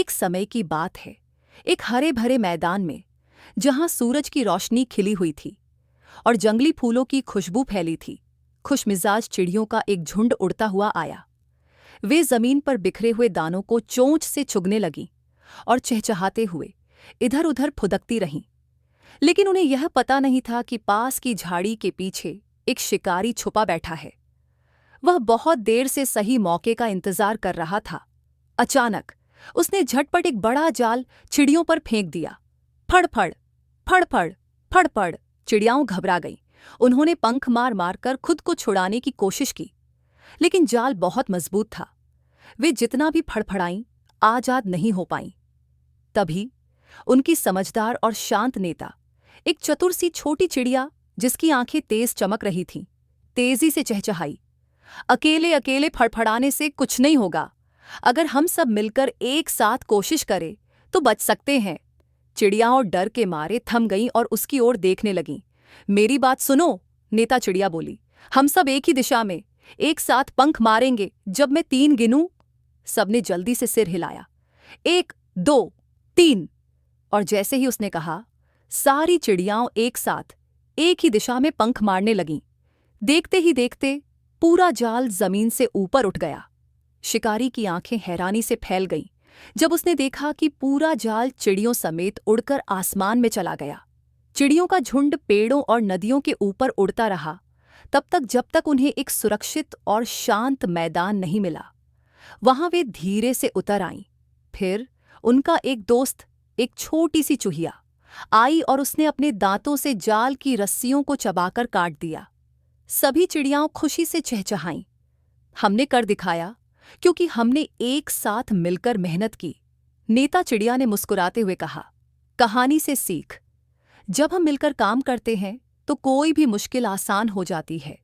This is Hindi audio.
एक समय की बात है, एक हरे भरे मैदान में, जहां सूरज की रोशनी खिली हुई थी और जंगली फूलों की खुशबू फैली थी। खुशमिजाज चिड़ियों का एक झुंड उड़ता हुआ आया। वे जमीन पर बिखरे हुए दानों को चोंच से चुगने लगीं और चहचहाते हुए इधर उधर फुदकती रहीं। लेकिन उन्हें यह पता नहीं था कि पास की झाड़ी के पीछे एक शिकारी छुपा बैठा है। वह बहुत देर से सही मौके का इंतजार कर रहा था। अचानक उसने झटपट एक बड़ा जाल चिड़ियों पर फेंक दिया। फड़-फड़, फड़-फड़, फड़-फड़। चिड़ियाओं घबरा गईं। उन्होंने पंख मार मार कर खुद को छुड़ाने की कोशिश की, लेकिन जाल बहुत मजबूत था। वे जितना भी फड़फड़ाईं, आजाद नहीं हो पाईं। तभी उनकी समझदार और शांत नेता, एक चतुर सी छोटी चिड़िया जिसकी आंखें तेज चमक रही थीं, तेजी से चहचहाई। अकेले अकेले फड़फड़ाने से कुछ नहीं होगा। अगर हम सब मिलकर एक साथ कोशिश करें तो बच सकते हैं। चिड़ियाओं डर के मारे थम गईं और उसकी ओर देखने लगीं। मेरी बात सुनो, नेता चिड़िया बोली। हम सब एक ही दिशा में एक साथ पंख मारेंगे जब मैं 3 गिनूं। सबने जल्दी से सिर हिलाया। 1, 2, 3। और जैसे ही उसने कहा, सारी चिड़ियाओं एक साथ एक ही दिशा में पंख मारने लगीं। देखते ही देखते पूरा जाल जमीन से ऊपर उठ गया। शिकारी की आंखें हैरानी से फैल गईं जब उसने देखा कि पूरा जाल चिड़ियों समेत उड़कर आसमान में चला गया। चिड़ियों का झुंड पेड़ों और नदियों के ऊपर उड़ता रहा तब तक जब तक उन्हें एक सुरक्षित और शांत मैदान नहीं मिला। वहां वे धीरे से उतर आईं। फिर उनका एक दोस्त, एक छोटी सी चूहिया, आई और उसने अपने दांतों से जाल की रस्सियों को चबाकर काट दिया। सभी चिड़ियाओं खुशी से चहचहाईं। हमने कर दिखाया, क्योंकि हमने एक साथ मिलकर मेहनत की, नेता चिड़िया ने मुस्कुराते हुए कहा। कहानी से सीख, जब हम मिलकर काम करते हैं तो कोई भी मुश्किल आसान हो जाती है।